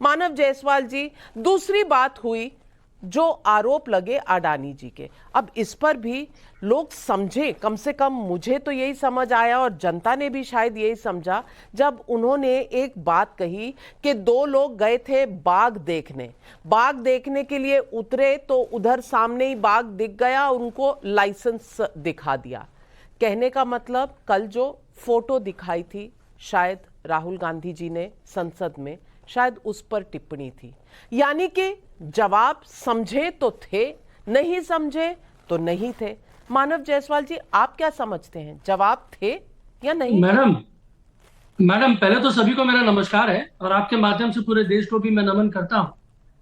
मानव जायसवाल जी, दूसरी बात हुई जो आरोप लगे अडानी जी के। अब इस पर भी लोग समझे, कम से कम मुझे तो यही समझ आया और जनता ने भी शायद यही समझा जब उन्होंने एक बात कही कि दो लोग गए थे बाग देखने के लिए उतरे तो उधर सामने ही बाग दिख गया और उनको लाइसेंस दिखा दिया। कहने का मतलब कल जो फोटो दिखाई थी शायद राहुल गांधी जी ने संसद में, शायद उस पर टिप्पणी थी। यानी कि जवाब समझे तो थे, नहीं समझे तो नहीं थे। मानव जायसवाल जी, आप क्या समझते हैं, जवाब थे या नहीं? मैडम मैडम पहले तो सभी को मेरा नमस्कार है और आपके माध्यम से पूरे देश को भी मैं नमन करता हूँ।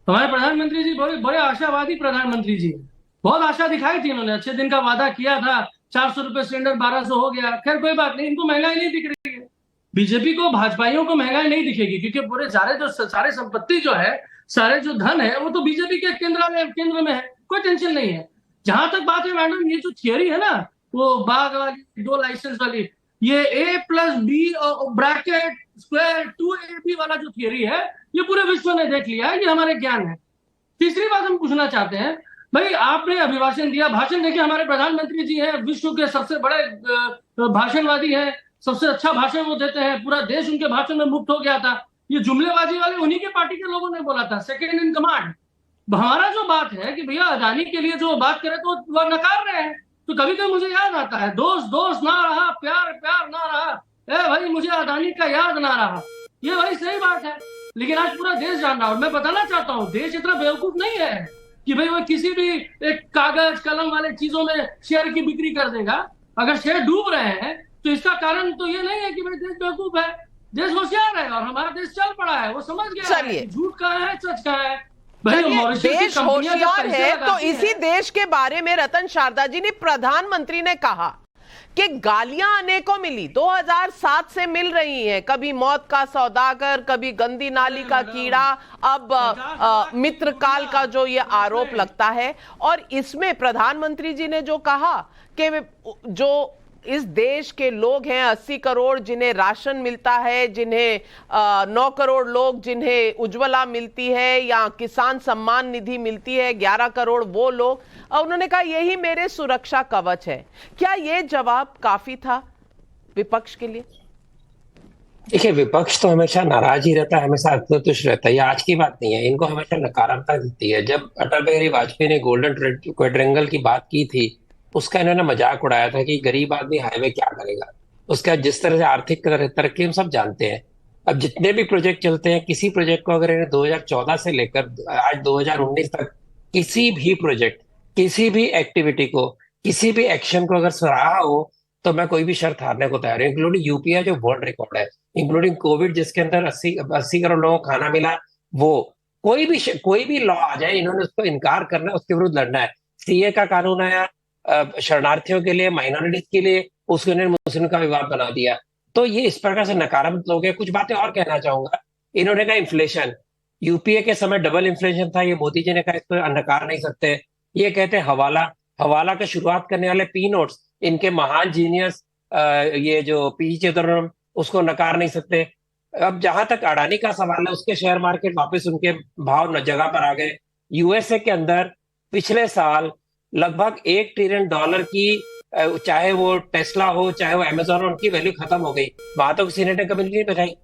हमारे प्रधानमंत्री जी बड़े बड़े आशावादी प्रधानमंत्री जी हैं। बहुत आशा दिखाई थी इन्होंने, अच्छे दिन का वादा किया था। 400 रुपए सिलेंडर 1200 हो गया। खैर कोई बात नहीं, इनको महंगाई नहीं दिख रही है। बीजेपी को, भाजपाइयों को महंगाई नहीं दिखेगी क्योंकि पूरे सारे संपत्ति जो है, सारे जो धन है, वो तो बीजेपी के केंद्र में है। कोई टेंशन नहीं है। जहां तक बात है मैडम, ये जो थियरी है ना, वो बाग वाली, दो लाइसेंस वाली, ये A+B ब्रैकेट स्क्वायर 2AB वाला जो थियरी है, ये पूरे विश्व ने देख लिया है, ये हमारे ज्ञान है। तीसरी बात हम पूछना चाहते हैं, भाई आपने अभिभाषण दिया, भाषण देखिए, हमारे प्रधानमंत्री जी हैं, विश्व के सबसे बड़े भाषणवादी हैं, सबसे अच्छा भाषण वो देते हैं, पूरा देश उनके भाषण में मुक्त हो गया था। ये जुमलेबाजी वाले उन्हीं के पार्टी के लोगों ने बोला था, सेकेंड इन कमांड। हमारा जो बात है कि भैया अदानी के लिए जो बात करें तो वह नकार रहे हैं। तो कभी कभी मुझे याद आता है, दोस्त दोस्त ना रहा, प्यार प्यार ना रहा, ए भाई मुझे अदानी का याद ना रहा। ये भाई सही बात है, लेकिन आज पूरा देश जान रहा है। और मैं बताना चाहता हूँ, देश इतना बेवकूफ नहीं है कि भाई वो किसी भी एक कागज कलम वाले चीजों में शेयर की बिक्री कर देगा। अगर शेयर डूब रहे हैं तो इसका कारण तो ये नहीं है कि भाई देश बेवकूफ है। देश होशियार है और हमारा देश चल पड़ा है, वो समझ गया है चलिए, कि झूठ कहाँ है, सच कहाँ है। देश होशियार है तो इसी देश के बारे में रतन शारदा जी ने, प्रधानमंत्री ने कहा कि गालियां अनेकों मिली, 2007 से मिल रही हैं, कभी मौत का सौदागर, कभी गंदी नाली का कीड़ा, अब मित्रकाल का जो ये आरोप लगता है। और इसमें प्रधानमंत्री जी ने जो कहा कि जो इस देश के लोग हैं 80 करोड़ जिन्हें राशन मिलता है, जिन्हें 9 करोड़ लोग जिन्हें उज्ज्वला मिलती है या किसान सम्मान निधि मिलती है, 11 करोड़ वो लोग, उन्होंने कहा यही मेरे सुरक्षा कवच है। क्या ये जवाब काफी था विपक्ष के लिए? देखिए, विपक्ष तो हमेशा नाराज ही रहता है, हमेशा असंतुष्ट रहता है। ये आज की बात नहीं है, इनको हमेशा नकारात्मकता दिखती है। जब अटल बिहारी वाजपेयी ने गोल्डन क्वाड्रेंगल की बात की थी, उसका इन्होंने मजाक उड़ाया था कि गरीब आदमी हाईवे क्या करेगा। उसका जिस तरह से आर्थिक तरक्की हम सब जानते हैं। अब जितने भी प्रोजेक्ट चलते हैं, किसी प्रोजेक्ट को अगर इन्हें 2014 से लेकर आज 2019 तक किसी भी प्रोजेक्ट, किसी भी एक्टिविटी को, किसी भी एक्शन को अगर सराहा हो तो मैं कोई भी शर्त हारने को तैयार हूँ, इंक्लूडिंग यूपीआई जो वर्ल्ड रिकॉर्ड है, इंक्लूडिंग कोविड जिसके अंदर 80 करोड़ लोगों को खाना मिला। वो कोई भी लॉ आ जाए, इन्होंने उसको इनकार करना है, उसके विरुद्ध लड़ना है। सीए का कानून आया शरणार्थियों के लिए, माइनॉरिटीज के लिए, उसको इन्होंने मुस्लिम का विवाद बना दिया। तो ये इस प्रकार से नकारात्मक लोग हैं। कुछ बातें और कहना चाहूंगा। इन्होंने कहा इन्फ्लेशन, यूपीए के समय डबल इन्फ्लेशन था, ये मोदी जी ने कहा इसको नकार नहीं सकते। ये कहते हैं हवाला, हवाला का शुरुआत करने वाले पी नोट्स, इनके महान जीनियस ये जो पी चिदम्बरम, उसको नकार नहीं सकते। अब जहां तक अडानी का सवाल है, उसके शेयर मार्केट वापस उनके भाव न जगह पर आ गए। यूएसए के अंदर पिछले साल लगभग $1 ट्रिलियन की, चाहे वो टेस्ला हो चाहे वो अमेजोन, उनकी वैल्यू खत्म हो गई। वहां तो किसी ने कभी नहीं बचाई।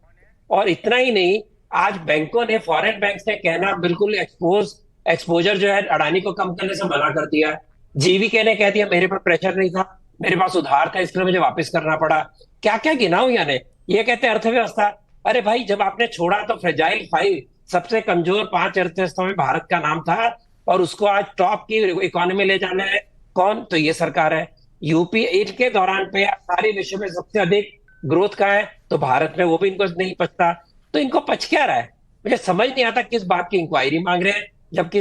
और इतना ही नहीं, आज बैंकों ने, फॉरेन बैंक ने कहना बिल्कुल एक्सपोजर जो है अडानी को कम करने से मना कर दिया। जीवीके ने कह दिया मेरे पर प्रेशर नहीं था, मेरे पास उधार था, इसलिए मुझे वापस करना पड़ा। क्या क्या गिनाऊं यानी। ये कहते हैं अर्थव्यवस्था। अरे भाई, जब आपने छोड़ा तो फ्रेजाइल 5, सबसे कमजोर 5 अर्थव्यवस्थाओं में भारत का नाम था, और उसको आज टॉप की इकोनॉमी ले जाना है कौन? तो ये सरकार है। यूपी 8 के दौरान पे सारे विश्व में सबसे अधिक ग्रोथ का है, तो भारत में वो भी इनको नहीं पचता। तो इनको पच क्या रहा है? मुझे समझ नहीं आता किस बात की इंक्वायरी मांग रहे हैं, जबकि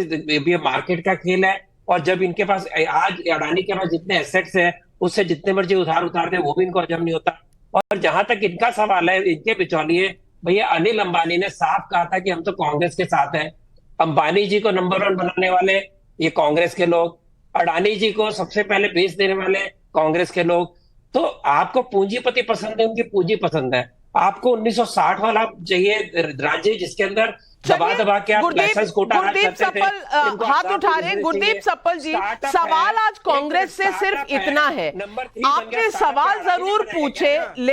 ये मार्केट का खेल है। और जब इनके पास आज अडानी के पास जितने एसेट्स है, उससे जितने मर्जी उधार उतार दे, वो भी इनको हजम नहीं होता। और जहां तक इनका सवाल है, इनके बिचौलिए भैया अनिल अंबानी ने साफ कहा था कि हम तो कांग्रेस के साथ हैं। अंबानी जी को नंबर 1 बनाने वाले ये कांग्रेस के लोग, अडानी जी को सबसे पहले बेच देने वाले कांग्रेस के लोग। तो आपको पूंजीपति पसंद है, उनकी पूंजी पसंद है। आपको 1960 वाला चाहिए राज्य जिसके अंदर दबा दबा के आप लाइसेंस कोटा राज गुरदीप करते थे। सप्पल इनको हाथ आजादी उठा रहे हैं। देनी गुरदीप चाहिए। सप्पल जी, स्टार्टअप सवाल है, आज कांग्रेस से एक सिर्फ स्टार्टअप है। इतना है, नंबर 3 बन गया आपने स्टार्टअप सवाल है, जरूर राजनीति पूछे बनाएगा ना।